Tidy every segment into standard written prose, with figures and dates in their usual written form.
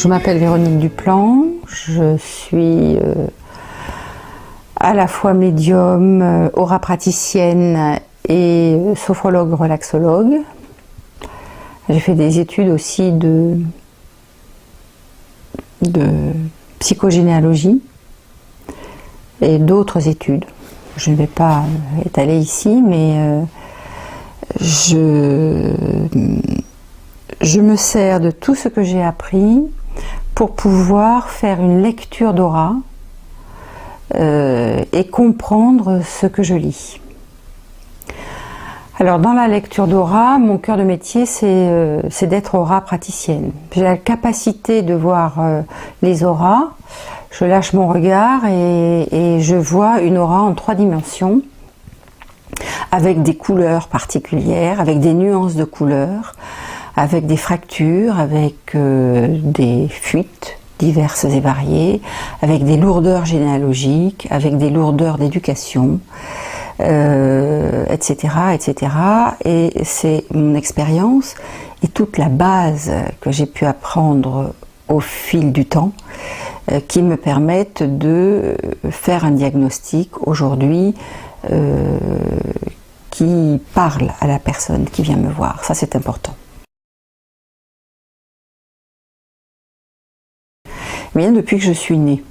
Je m'appelle Véronique Duplan, je suis à la fois médium, aura praticienne et sophrologue relaxologue. J'ai fait des études aussi de psychogénéalogie et d'autres études. Je ne vais pas étaler ici, mais je me sers de tout ce que j'ai appris pour pouvoir faire une lecture d'aura et comprendre ce que je lis. Alors dans la lecture d'aura, mon cœur de métier c'est d'être aura praticienne. J'ai la capacité de voir les auras, je lâche mon regard et je vois une aura en 3 dimensions, avec des couleurs particulières, avec des nuances de couleurs, avec des fractures, avec des fuites diverses et variées, avec des lourdeurs généalogiques, avec des lourdeurs d'éducation, etc., etc. Et c'est mon expérience et toute la base que j'ai pu apprendre au fil du temps qui me permettent de faire un diagnostic aujourd'hui qui parle à la personne qui vient me voir. Ça, c'est important. Bien depuis que je suis née.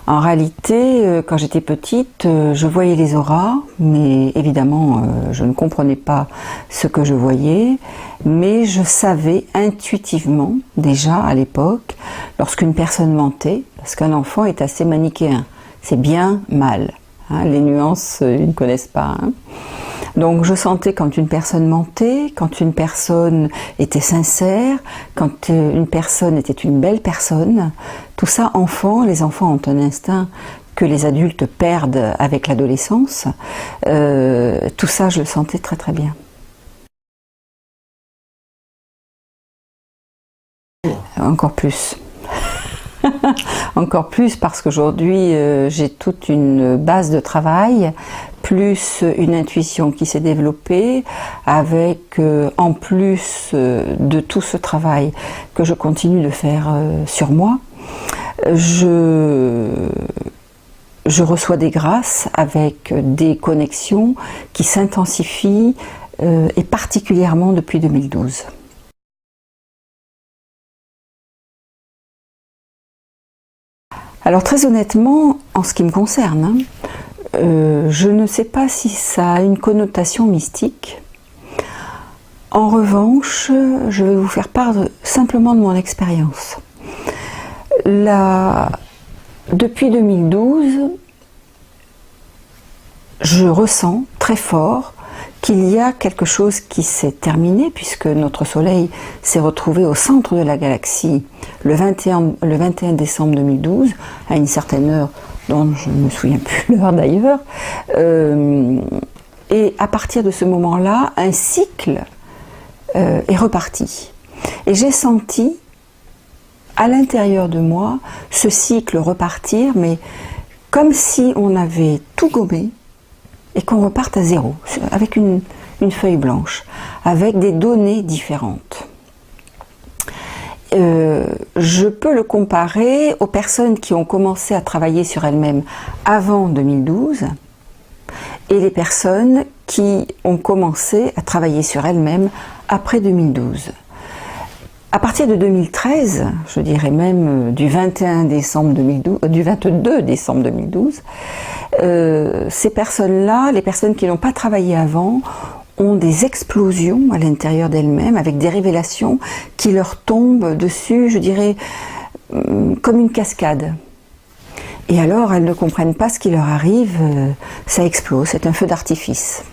En réalité, quand j'étais petite, je voyais les auras, mais évidemment, je ne comprenais pas ce que je voyais, mais je savais intuitivement, déjà à l'époque, lorsqu'une personne mentait, parce qu'un enfant est assez manichéen, c'est bien, mal, hein, les nuances, ils ne connaissent pas. Hein. Donc je sentais quand une personne mentait, quand une personne était sincère, quand une personne était une belle personne. Tout ça, enfant, les enfants ont un instinct que les adultes perdent avec l'adolescence. Tout ça, je le sentais très très bien. Encore plus. Encore plus parce qu'aujourd'hui j'ai toute une base de travail, plus une intuition qui s'est développée, avec en plus de tout ce travail que je continue de faire sur moi, je reçois des grâces avec des connexions qui s'intensifient et particulièrement depuis 2012. Alors très honnêtement, en ce qui me concerne, hein, je ne sais pas si ça a une connotation mystique. En revanche, je vais vous faire part simplement de mon expérience. Depuis 2012, je ressens très fort qu'il y a quelque chose qui s'est terminé, puisque notre Soleil s'est retrouvé au centre de la galaxie le 21 décembre 2012, à une certaine heure, dont je ne me souviens plus l'heure d'ailleurs, et à partir de ce moment-là, un cycle est reparti. Et j'ai senti, à l'intérieur de moi, ce cycle repartir, mais comme si on avait tout gommé, et qu'on reparte à zéro, avec une feuille blanche, avec des données différentes. Je peux le comparer aux personnes qui ont commencé à travailler sur elles-mêmes avant 2012 et les personnes qui ont commencé à travailler sur elles-mêmes après 2012. À partir de 2013, je dirais même du 22 décembre 2012, ces personnes-là, les personnes qui n'ont pas travaillé avant, ont des explosions à l'intérieur d'elles-mêmes, avec des révélations qui leur tombent dessus, je dirais, comme une cascade. Et alors, elles ne comprennent pas ce qui leur arrive, ça explose, c'est un feu d'artifice.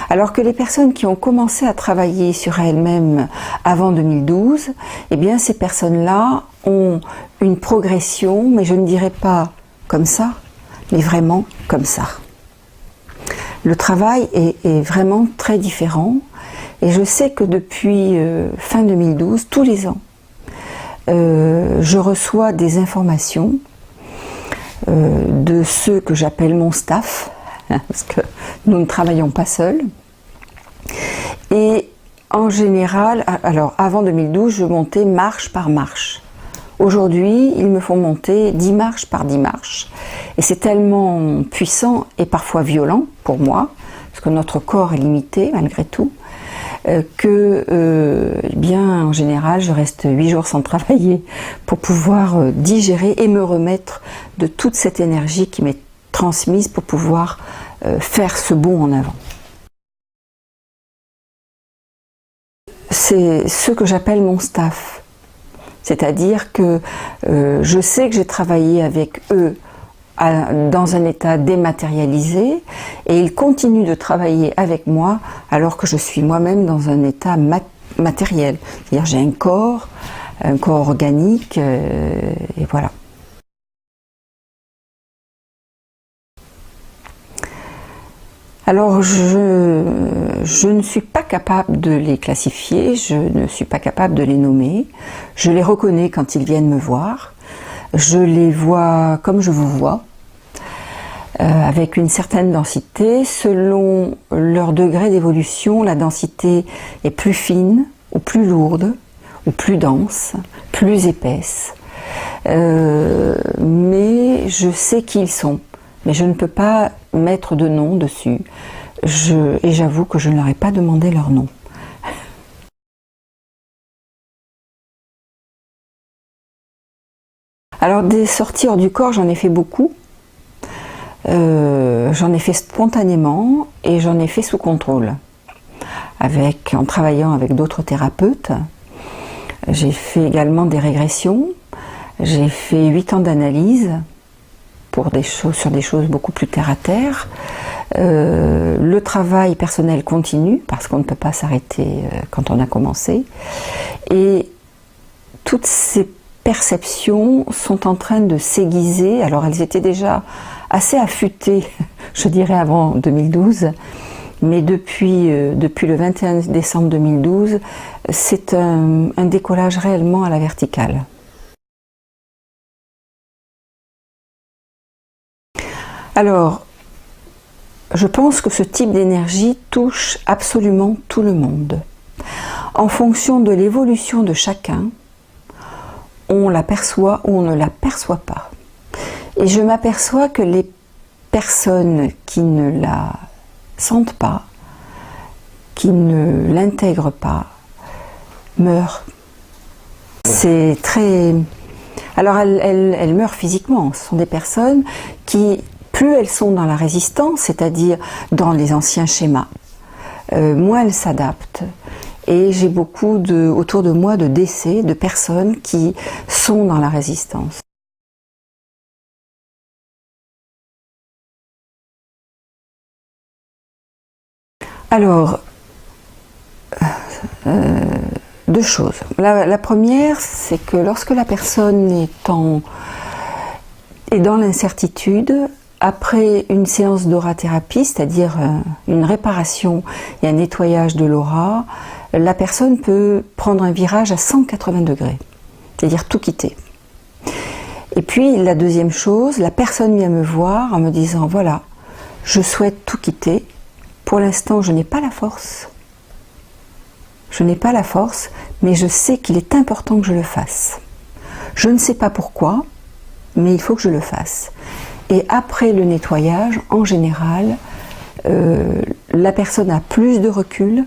Alors que les personnes qui ont commencé à travailler sur elles-mêmes avant 2012, eh bien ces personnes-là ont une progression, mais je ne dirais pas comme ça, mais vraiment comme ça. Le travail est vraiment très différent et je sais que depuis fin 2012, tous les ans, je reçois des informations de ceux que j'appelle mon staff, parce que nous ne travaillons pas seuls. Et en général, alors avant 2012, je montais marche par marche. Aujourd'hui, ils me font monter 10 marches par 10 marches. Et c'est tellement puissant et parfois violent pour moi, parce que notre corps est limité malgré tout, bien en général, je reste 8 jours sans travailler pour pouvoir digérer et me remettre de toute cette énergie qui m'est transmise pour pouvoir faire ce bond en avant. C'est ce que j'appelle mon staff. C'est-à-dire que je sais que j'ai travaillé avec eux dans un état dématérialisé et ils continuent de travailler avec moi alors que je suis moi-même dans un état matériel. C'est-à-dire j'ai un corps organique et voilà. Alors je ne suis pas capable de les classifier, je ne suis pas capable de les nommer, je les reconnais quand ils viennent me voir, je les vois comme je vous vois, avec une certaine densité. Selon leur degré d'évolution, la densité est plus fine ou plus lourde ou plus dense, plus épaisse, mais je sais qui ils sont. Mais je ne peux pas mettre de nom dessus. Et j'avoue que je ne leur ai pas demandé leur nom. Alors des sorties hors du corps, j'en ai fait beaucoup. J'en ai fait spontanément et j'en ai fait sous contrôle. En travaillant avec d'autres thérapeutes. J'ai fait également des régressions. J'ai fait 8 ans d'analyse. Sur des choses beaucoup plus terre à terre. Le travail personnel continue parce qu'on ne peut pas s'arrêter quand on a commencé. Et toutes ces perceptions sont en train de s'aiguiser. Alors elles étaient déjà assez affûtées, je dirais avant 2012, mais depuis le 21 décembre 2012, c'est un décollage réellement à la verticale. Alors, je pense que ce type d'énergie touche absolument tout le monde. En fonction de l'évolution de chacun, on l'aperçoit ou on ne l'aperçoit pas. Et je m'aperçois que les personnes qui ne la sentent pas, qui ne l'intègrent pas, meurent. C'est très... Alors elles meurent physiquement. Ce sont des personnes qui... Plus elles sont dans la résistance, c'est-à-dire dans les anciens schémas, moins elles s'adaptent. Et j'ai beaucoup autour de moi de décès de personnes qui sont dans la résistance. Alors, 2 choses. La première, c'est que lorsque la personne est dans l'incertitude, après une séance d'aura-thérapie, c'est-à-dire une réparation et un nettoyage de l'aura, la personne peut prendre un virage à 180 degrés, c'est-à-dire tout quitter. Et puis la deuxième chose, la personne vient me voir en me disant « Voilà, je souhaite tout quitter, pour l'instant je n'ai pas la force. Je n'ai pas la force, mais je sais qu'il est important que je le fasse. Je ne sais pas pourquoi, mais il faut que je le fasse. » Et après le nettoyage, en général, la personne a plus de recul,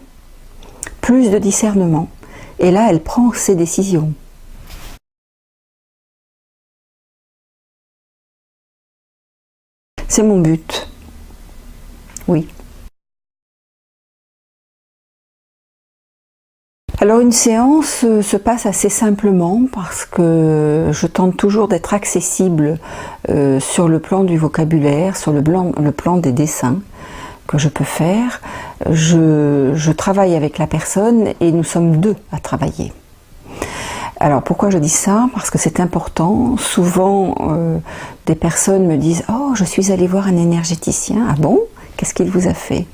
plus de discernement, et là, elle prend ses décisions. C'est mon but. Oui. Alors une séance se passe assez simplement parce que je tente toujours d'être accessible sur le plan du vocabulaire, sur le plan des dessins que je peux faire. Je travaille avec la personne et nous sommes 2 à travailler. Alors pourquoi je dis ça? Parce que c'est important. Souvent des personnes me disent « Oh, je suis allée voir un énergéticien. » Ah bon? Qu'est-ce qu'il vous a fait?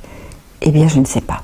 Eh bien je ne sais pas.